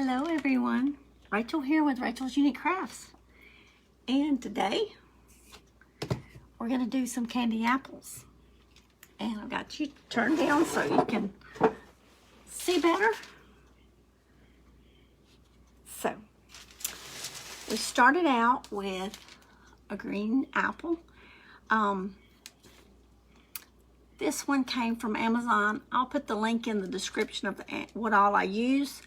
Hello everyone, Rachel here with Rachel's Unique Crafts, and today we're going to do some candy apples, and I've got you turned down so you can see better. So we started out with a green apple. This one came from Amazon. I'll put the link in the description of what all I use.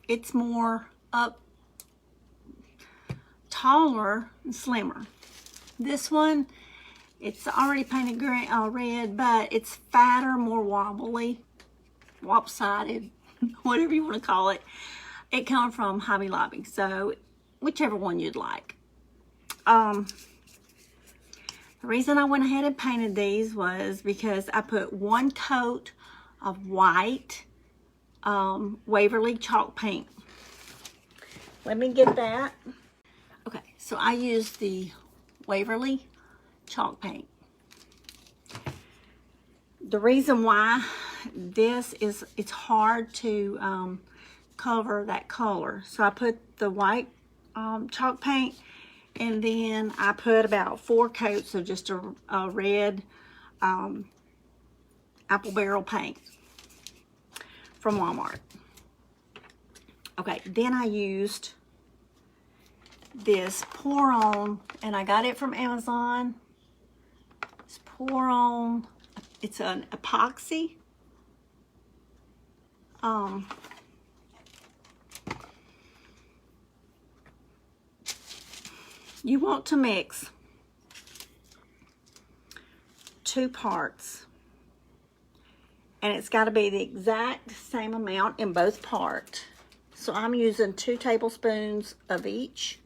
It's more taller and slimmer. This one, it's already painted green, red, but it's fatter, more wobbly, lopsided, whatever you want to call it. It comes from Hobby Lobby, so whichever one you'd like. The reason I went ahead and painted these was because I put one coat of white Waverly chalk paint. Let me get that. Okay, so I used the Waverly chalk paint. The reason why this is, it's hard to cover that color. So I put the white chalk paint, and then I put about 4 coats of just a red apple barrel paint from Walmart. Okay, then I used this pour on, and I got it from Amazon. It's pour on, it's an epoxy. You want to mix 2 parts, and it's got to be the exact same amount in both parts. So I'm using 2 tablespoons of each.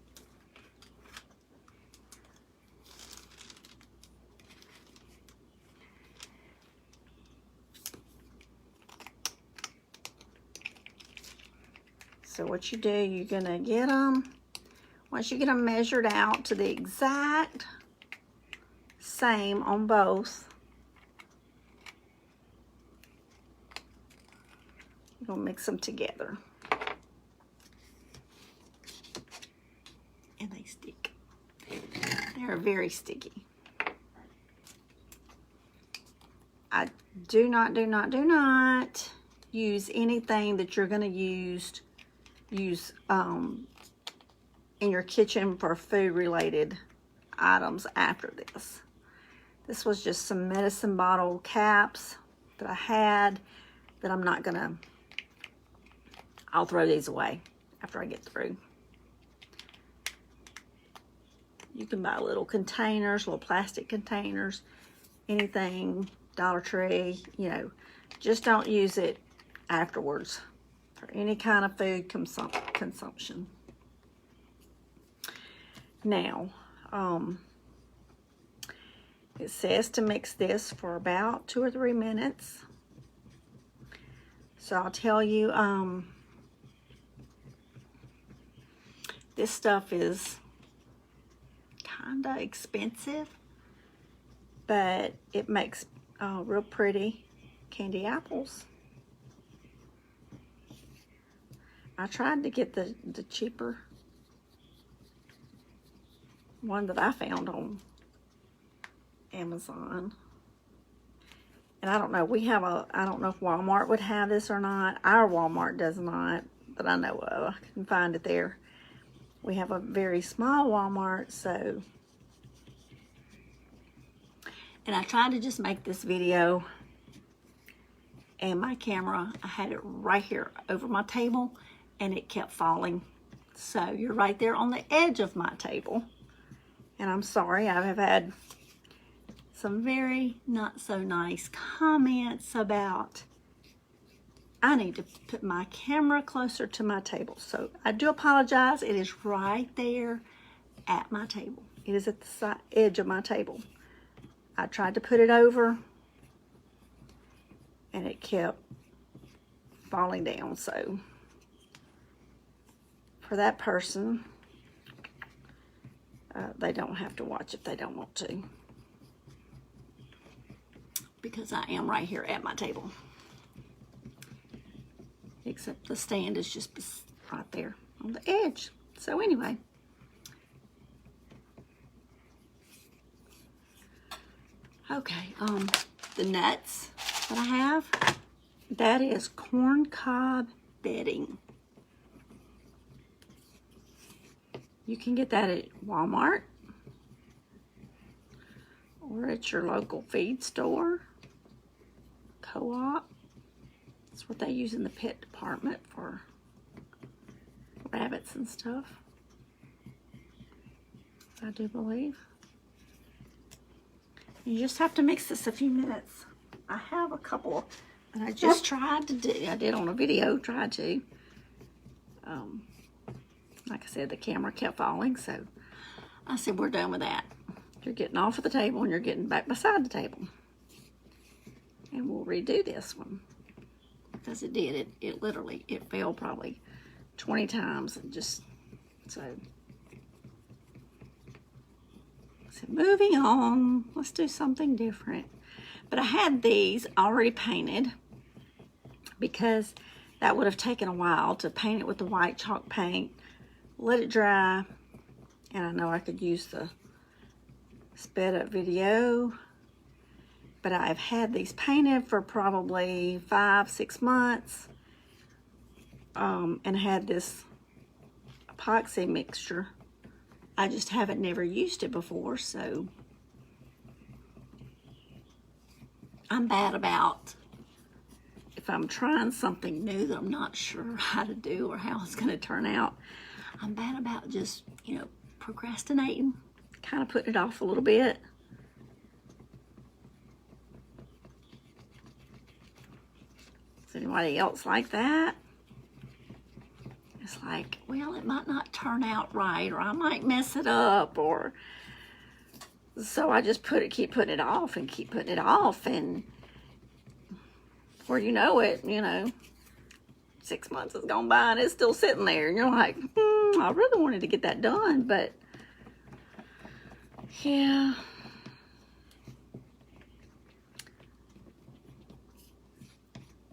So what you do, you're gonna get them, once you get them measured out to the exact same on both, you're gonna mix them together. And they stick. They're very sticky. I do not use anything that you're gonna use in your kitchen for food related items after this. This was just some medicine bottle caps that I had that I'm not gonna, I'll throw these away after I get through. You can buy little containers, little plastic containers, anything, Dollar Tree, you know, just don't use it afterwards for any kind of food consumption. Now, it says to mix this for about 2 or 3 minutes. So I'll tell you, this stuff is kinda expensive, but it makes real pretty candy apples. I tried to get the cheaper one that I found on Amazon, and I don't know, I don't know if Walmart would have this or not. Our Walmart does not, that I know of. I can find it there. We have a very small Walmart, so. And I tried to just make this video, and my camera, I had it right here over my table, and it kept falling. So you're right there on the edge of my table. And I'm sorry, I have had some very not so nice comments about I need to put my camera closer to my table. So I do apologize. It is right there at my table. It is at the edge of my table. I tried to put it over, and it kept falling down. So for that person, they don't have to watch if they don't want to, because I am right here at my table. except the stand is just right there on the edge. So anyway, okay, the nuts that I have, that is corn cob bedding. You can get that at Walmart or at your local feed store, co-op. That's what they use in the pet department for rabbits and stuff, I do believe. You just have to mix this a few minutes. I have a couple that I just tried to do. I did on a video, tried to. Like I said, the camera kept falling, so I said, we're done with that. You're getting off of the table and you're getting back beside the table. And we'll redo this one. Because it did. It literally, it fell probably 20 times. And just, so moving on. Let's do something different. But I had these already painted because that would have taken a while to paint it with the white chalk paint. Let it dry, and I know I could use the sped up video, but I've had these painted for probably 5-6 months, and had this epoxy mixture. I just haven't never used it before, so I'm bad about if I'm trying something new that I'm not sure how to do or how it's going to turn out. I'm bad about just, you know, procrastinating, kind of putting it off a little bit. Is anybody else like that? It's like, well, it might not turn out right, or I might mess it up, or so I just keep putting it off and keep putting it off, and before you know it, you know, 6 months has gone by and it's still sitting there, and you're like, I really wanted to get that done, but yeah.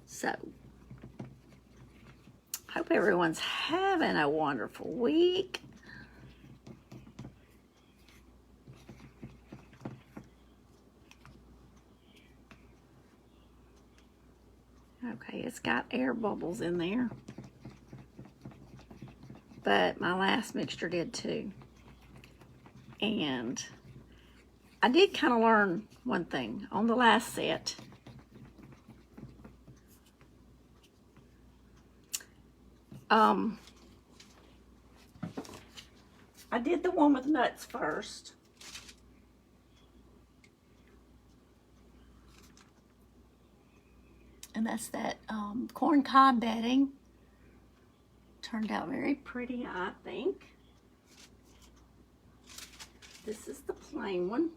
So, hope everyone's having a wonderful week. Okay, it's got air bubbles in there, but my last mixture did too. And I did kind of learn one thing on the last set. I did the one with nuts first. And that's that corn cob bedding. Turned out very pretty, I think. This is the plain one.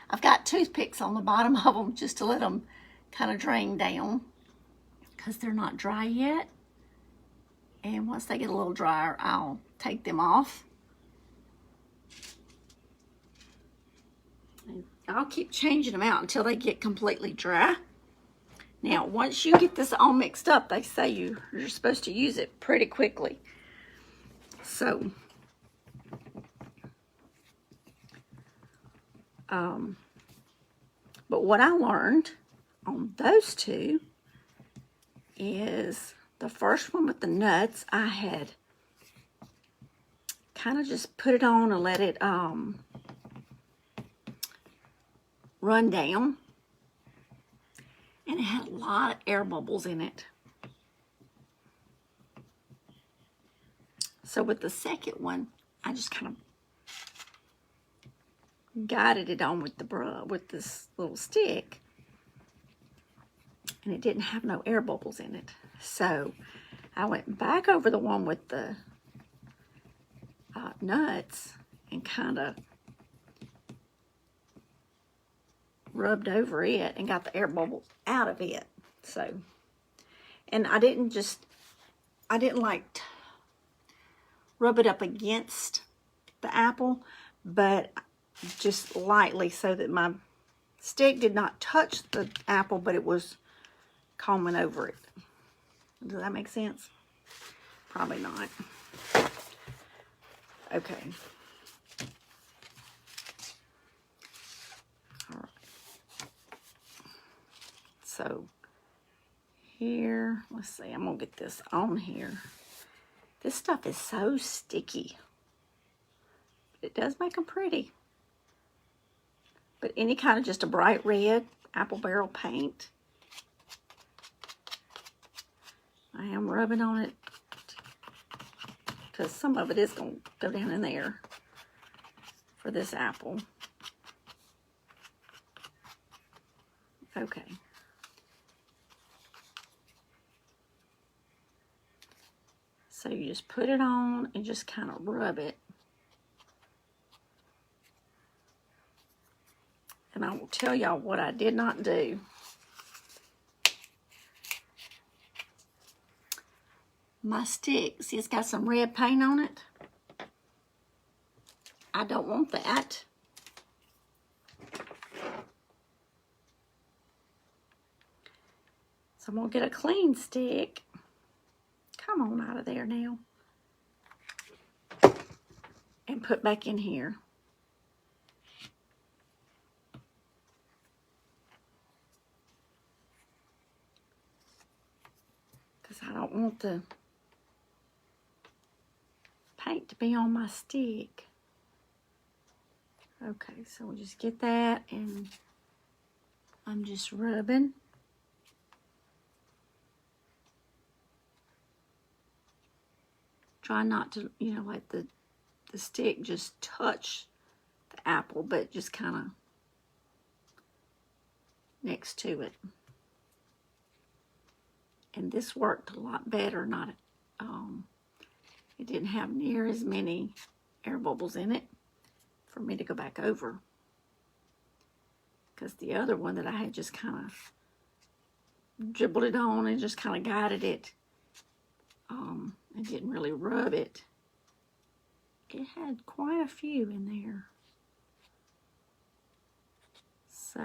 I've got toothpicks on the bottom of them just to let them kind of drain down because they're not dry yet. And once they get a little drier, I'll take them off. And I'll keep changing them out until they get completely dry. Now, once you get this all mixed up, they say you're supposed to use it pretty quickly. So, but what I learned on those two is the first one with the nuts, I had kind of just put it on and let it run down. And it had a lot of air bubbles in it. So with the second one, I just kind of guided it on with with this little stick. And it didn't have no air bubbles in it. So I went back over the one with the nuts and kind of rubbed over it and got the air bubbles out of it. So, and I didn't like rub it up against the apple, but just lightly so that my stick did not touch the apple, but it was combing over it. Does that make sense? Probably not. Okay. All right. So here, let's see, I'm gonna get this on here. This stuff is so sticky. It does make them pretty. But any kind of just a bright red apple barrel paint. I am rubbing on it because some of it is going to go down in there for this apple. Okay. So you just put it on and just kind of rub it. And I will tell y'all what I did not do. My stick, see it's got some red paint on it. I don't want that. So I'm gonna get a clean stick. Come on out of there now. And put back in here. Because I don't want the paint to be on my stick. Okay, so we'll just get that, and I'm just rubbing. Try not to, you know, let the stick just touch the apple, but just kind of next to it. And this worked a lot better. It didn't have near as many air bubbles in it for me to go back over. Because the other one that I had just kind of dribbled it on and just kind of guided it. I didn't really rub it. It had quite a few in there. So,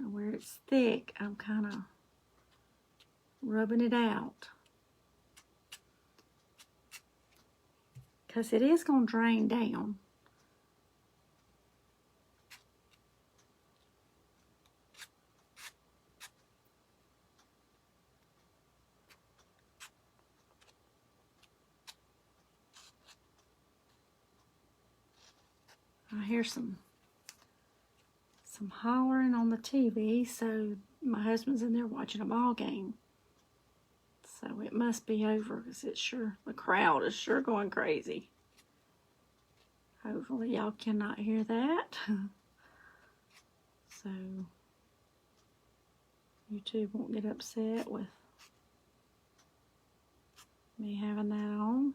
where it's thick, I'm kind of rubbing it out. Because it is going to drain down. I hear some hollering on the TV, so my husband's in there watching a ball game. So it must be over, because it's sure, the crowd is sure going crazy. Hopefully y'all cannot hear that. So YouTube won't get upset with me having that on.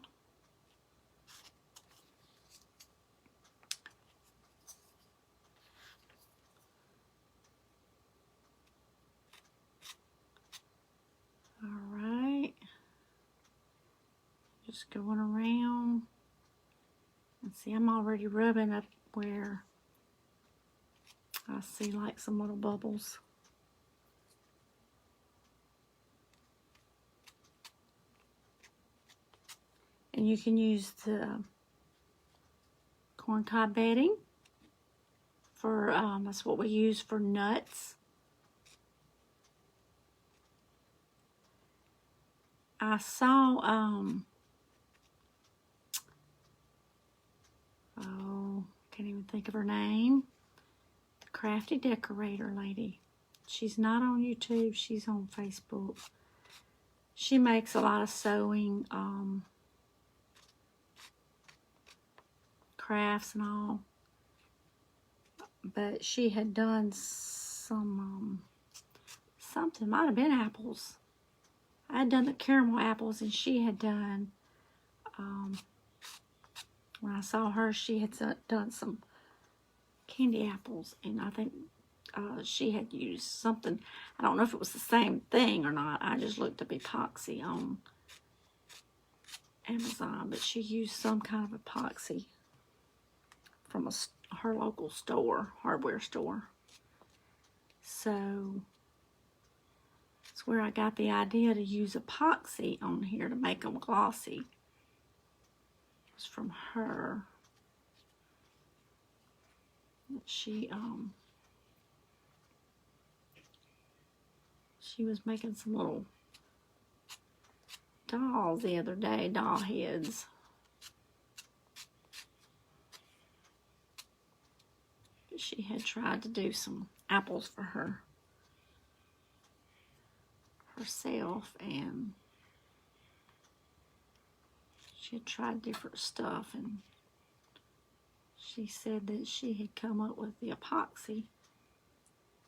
Alright, just going around, and see I'm already rubbing up where I see like some little bubbles. And you can use the corncob bedding for, that's what we use for nuts. I saw, oh, can't even think of her name. The Crafty Decorator lady. She's not on YouTube, she's on Facebook. She makes a lot of sewing, crafts and all. But she had done some, something, might have been apples. I had done the caramel apples, and she had done, when I saw her, she had done some candy apples, and I think she had used something. I don't know if it was the same thing or not. I just looked up epoxy on Amazon, but she used some kind of epoxy from her local store, hardware store. So it's That's where I got the idea to use epoxy on here to make them glossy. It was from her. She was making some little dolls the other day, doll heads. She had tried to do some apples for herself, and she had tried different stuff, and she said that she had come up with the epoxy.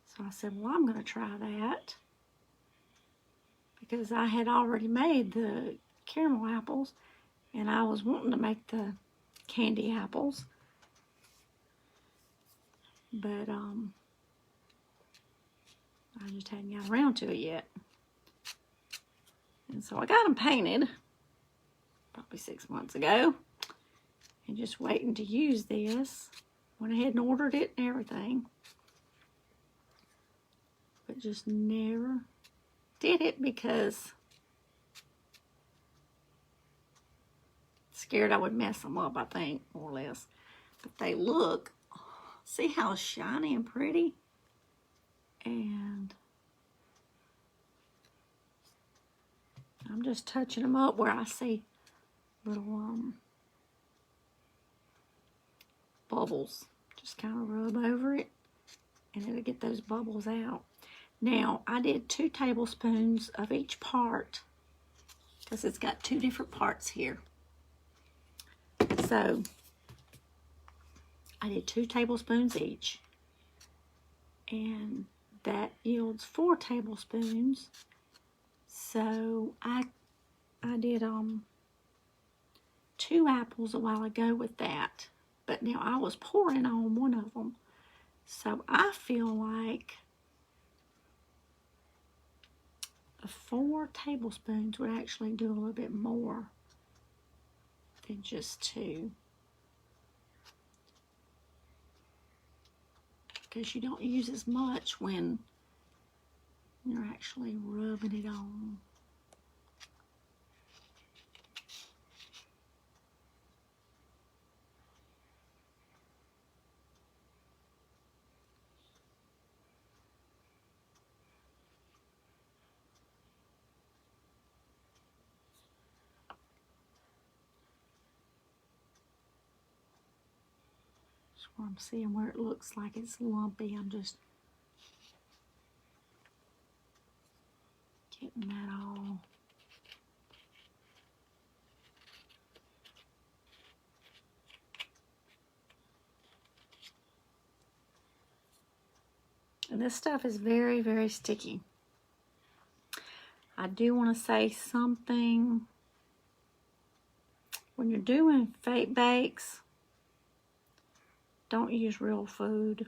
So I said, well, I'm going to try that, because I had already made the caramel apples, and I was wanting to make the candy apples. But I just hadn't got around to it yet. And so I got them painted probably 6 months ago, and just waiting to use this. Went ahead and ordered it and everything, but just never did it because scared I would mess them up, I think, more or less. But they look, see how shiny and pretty? And I'm just touching them up where I see little bubbles. Just kind of rub over it, and it'll get those bubbles out. Now, I did 2 tablespoons of each part, because it's got 2 different parts here. So, I did 2 tablespoons each, and that yields 4 tablespoons. So, I did 2 apples a while ago with that, but now I was pouring on one of them. So, I feel like 4 tablespoons would actually do a little bit more than just 2. Because you don't use as much when you're actually rubbing it on. Where I'm seeing where it looks like it's lumpy, I'm just getting that all. And this stuff is very, very sticky. I do want to say something. When you're doing fake bakes, don't use real food.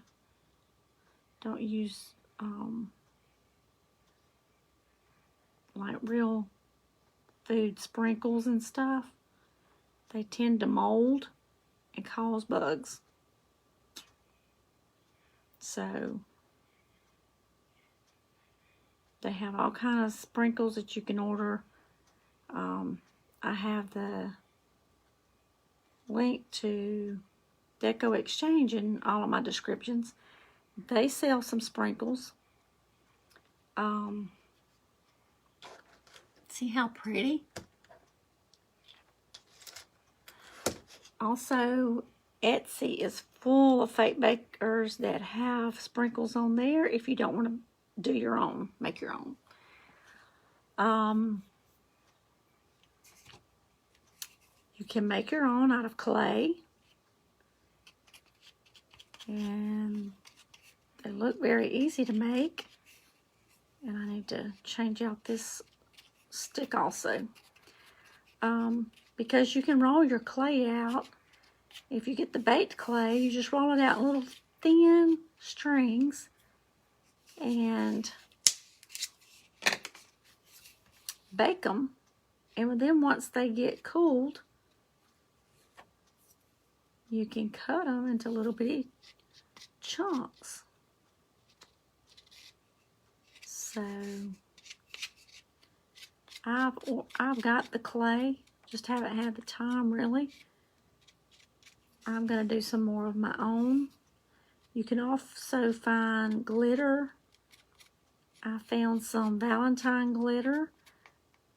Don't use like real food sprinkles and stuff. They tend to mold and cause bugs. So they have all kinds of sprinkles that you can order. I have the link to Deco Exchange in all of my descriptions. They sell some sprinkles. See how pretty? Also, Etsy is full of fake bakers that have sprinkles on there if you don't want to do your own, make your own. You can make your own out of clay. And they look very easy to make. And I need to change out this stick also. Because you can roll your clay out. If you get the baked clay, you just roll it out in little thin strings. And bake them. And then once they get cooled, you can cut them into little bitty chunks. So I've got the clay, just haven't had the time really. I'm going to do some more of my own. You can also find glitter. I found some Valentine glitter.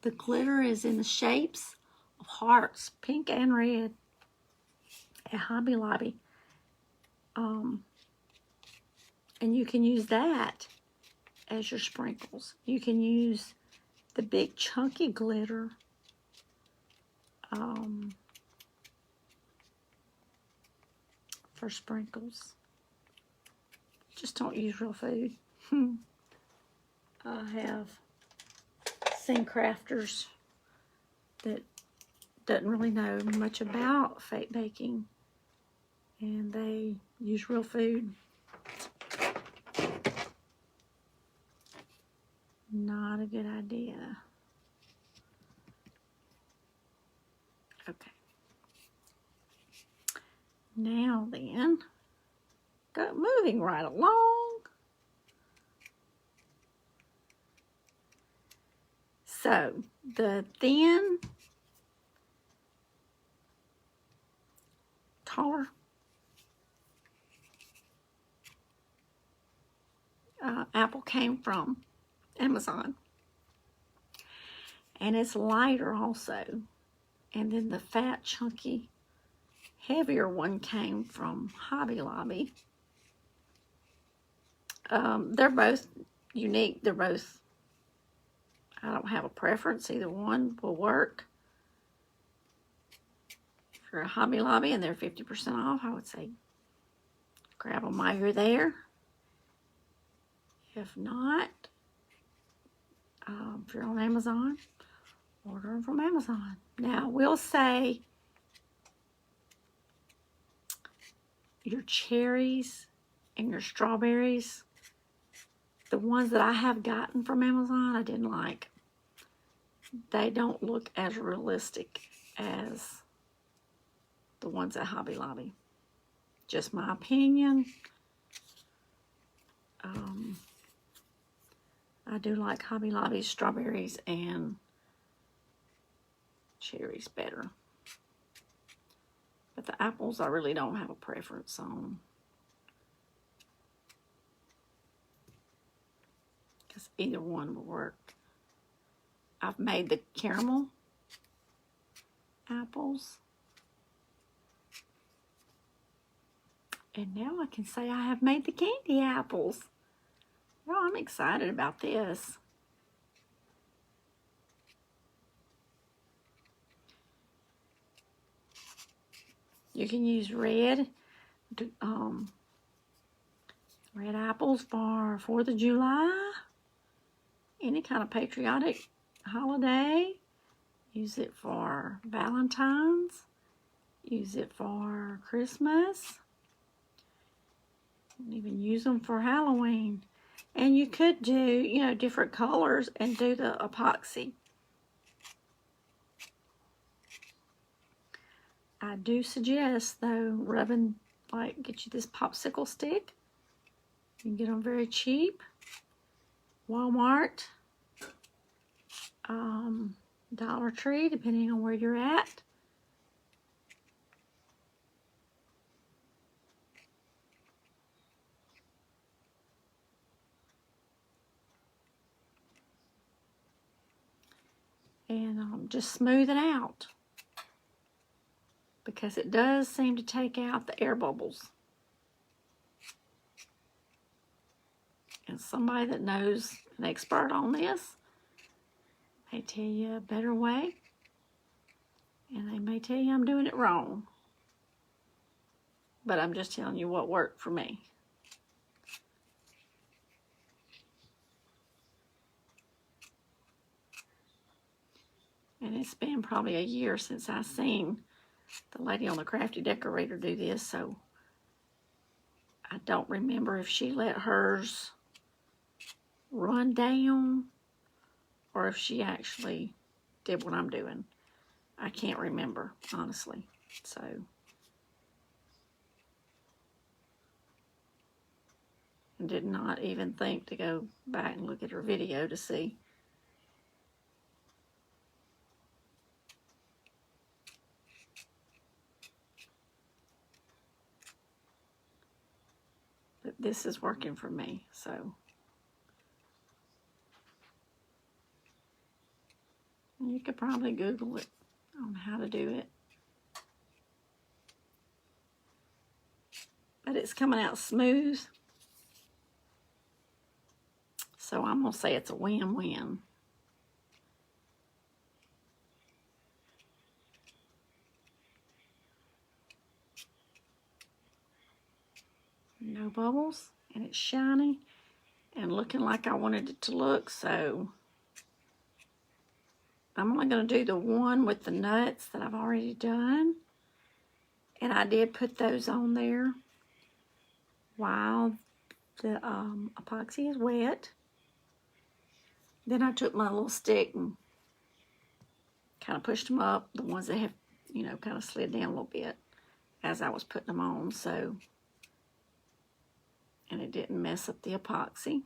The glitter is in the shapes of hearts, pink and red, at Hobby Lobby. And you can use that as your sprinkles. You can use the big chunky glitter for sprinkles. Just don't use real food. I have seen crafters that doesn't really know much about fake baking, and they use real food. Not a good idea. Okay. Now then, moving right along. So the thin, taller apple came from Amazon, and it's lighter also. And then the fat, chunky, heavier one came from Hobby Lobby. They're both unique. They're both, I don't have a preference. Either one will work. If you're a Hobby Lobby and they're 50% off, I would say grab them while you're there. If not, if you're on Amazon, order them from Amazon. Now, we'll say your cherries and your strawberries, the ones that I have gotten from Amazon, I didn't like. They don't look as realistic as the ones at Hobby Lobby. Just my opinion. I do like Hobby Lobby's strawberries and cherries better. But the apples I really don't have a preference on, because either one will work. I've made the caramel apples. And now I can say I have made the candy apples. Oh, I'm excited about this. You can use red apples for 4th of July, any kind of patriotic holiday. Use it for Valentine's. Use it for Christmas. You can even use them for Halloween. And you could do, you know, different colors and do the epoxy. I do suggest, though, rubbing, like, get you this popsicle stick. You can get them very cheap. Walmart, Dollar Tree, depending on where you're at. And just smooth it out, because it does seem to take out the air bubbles. And somebody that knows, an expert on this, may tell you a better way, and they may tell you I'm doing it wrong. But I'm just telling you what worked for me. And it's been probably a year since I seen the lady on the Crafty Decorator do this, so I don't remember if she let hers run down or if she actually did what I'm doing. I can't remember, honestly. So I did not even think to go back and look at her video to see. But this is working for me, so. You could probably Google it on how to do it. But it's coming out smooth. So I'm going to say it's a win-win. No bubbles, and it's shiny and looking like I wanted it to look, so I'm only going to do the one with the nuts that I've already done. And I did put those on there while the epoxy is wet. Then I took my little stick and kind of pushed them up, the ones that have, you know, kind of slid down a little bit as I was putting them on, so, and it didn't mess up the epoxy.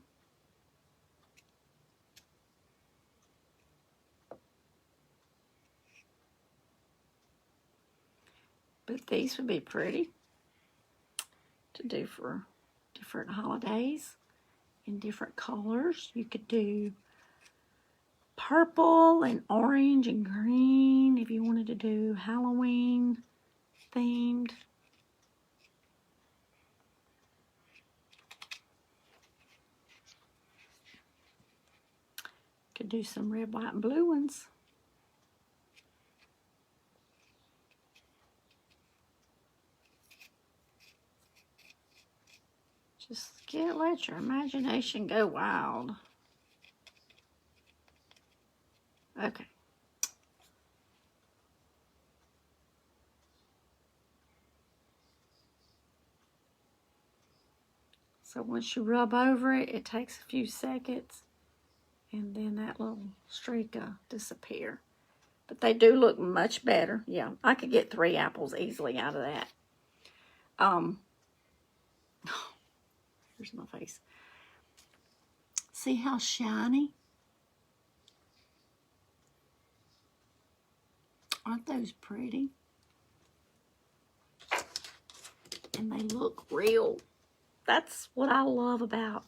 But these would be pretty to do for different holidays in different colors. You could do purple and orange and green if you wanted to do Halloween themed. Could do some red, white, and blue ones. Just let your imagination go wild. Okay. So once you rub over it, it takes a few seconds, and then that little streak will disappear. But they do look much better. Yeah, I could get 3 apples easily out of that. Here's my face. See how shiny? Aren't those pretty? And they look real. That's what I love about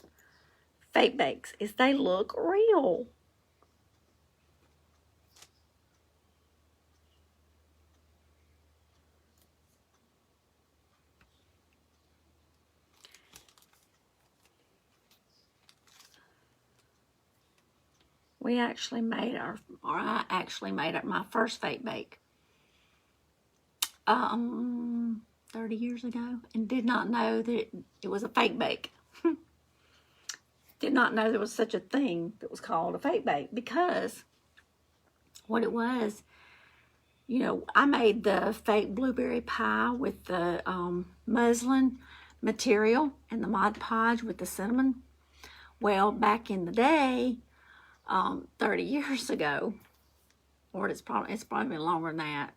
fake bakes, is they look real. We actually made I actually made my first fake bake 30 years ago, and did not know that it was a fake bake. Did not know there was such a thing that was called a fake bake, because what it was, you know, I made the fake blueberry pie with the muslin material and the Mod Podge with the cinnamon. Well, back in the day, 30 years ago, or it's probably been longer than that.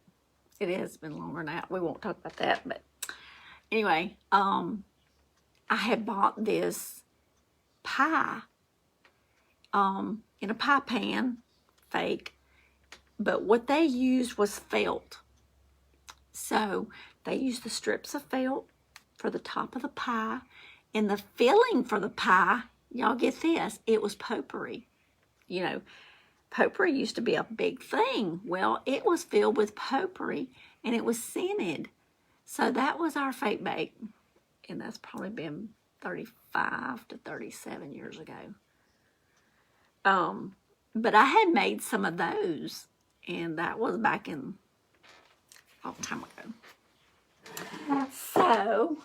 It has been longer than that. We won't talk about that, but anyway, I had bought this pie in a pie pan, fake, but what they used was felt. So they used the strips of felt for the top of the pie, and the filling for the pie, y'all get this, it was potpourri. You know, potpourri used to be a big thing. Well, it was filled with potpourri, and it was scented. So that was our fake bake, and that's probably been 35 to 37 years ago. But I had made some of those, and that was back in a long time ago. So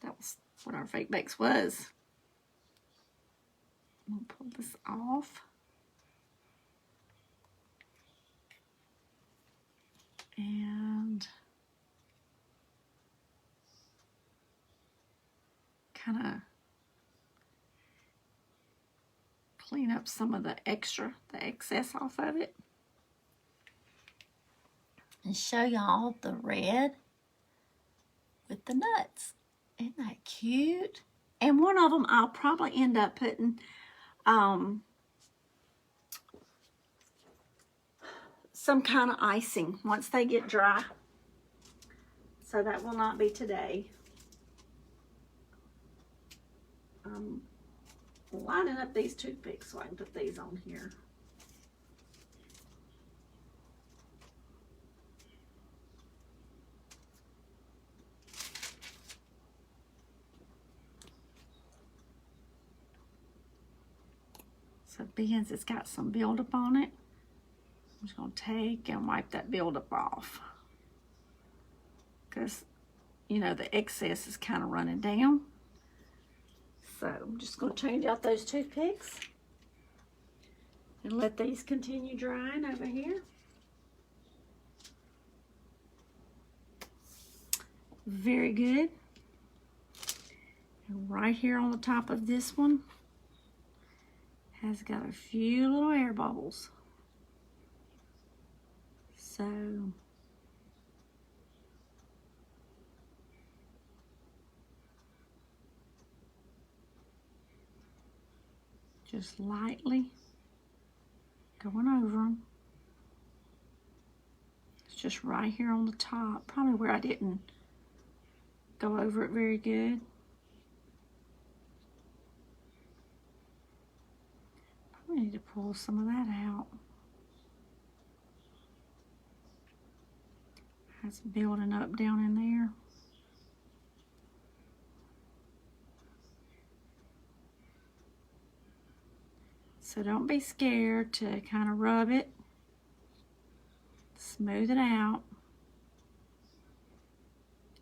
that was what our fake bakes was. I'm gonna pull this off. And kind of clean up some of the excess off of it. And show y'all the red with the nuts. Isn't that cute? And one of them I'll probably end up putting some kind of icing once they get dry. So that will not be today. I'm lining up these toothpicks so I can put these on here. So being it's got some buildup on it, I'm just going to take and wipe that buildup off. Because, you know, the excess is kind of running down. So I'm just going to change out those toothpicks and let these continue drying over here. Very good. And right here on the top of this one has got a few little air bubbles. So just lightly going over them. It's just right here on the top, probably where I didn't go over it very good. Probably need to pull some of that out. It's building up down in there. So don't be scared to kind of rub it, smooth it out,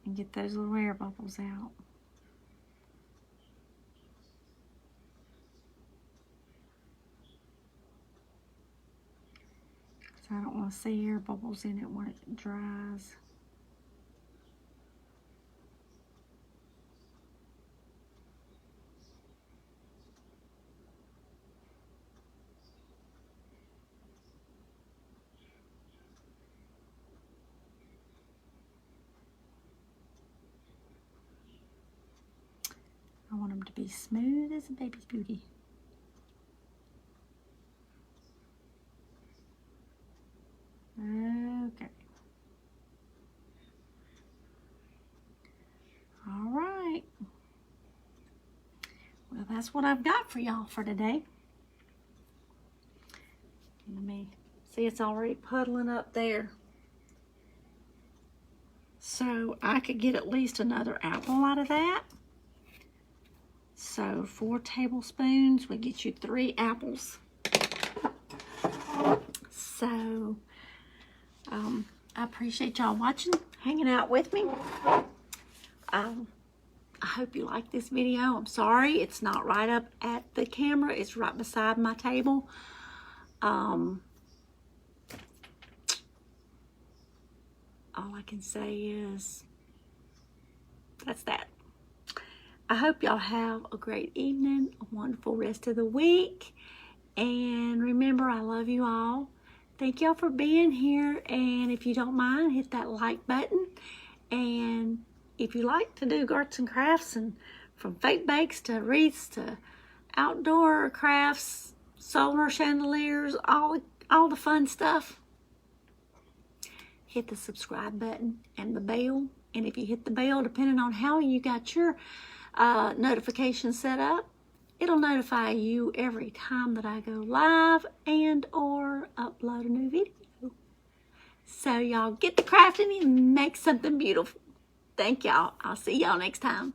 and get those little air bubbles out. So I don't want to see air bubbles in it when it dries. I want them to be smooth as a baby's booty. Okay. All right. Well, that's what I've got for y'all for today. Let me see, it's already puddling up there. So I could get at least another apple out of that. So 4 tablespoons would get you 3 apples. So I appreciate y'all watching, hanging out with me. I hope you like this video. I'm sorry it's not right up at the camera. It's right beside my table. All I can say is that's that. I hope y'all have a great evening, a wonderful rest of the week. And remember, I love you all. Thank y'all for being here. And if you don't mind, hit that like button. And if you like to do arts and crafts, and from fake bakes to wreaths to outdoor crafts, solar chandeliers, all the fun stuff, hit the subscribe button and the bell. And if you hit the bell, depending on how you got your notifications set up, it'll notify you every time that I go live and or upload a new video. So y'all get to crafting and make something beautiful. Thank y'all. I'll see y'all next time.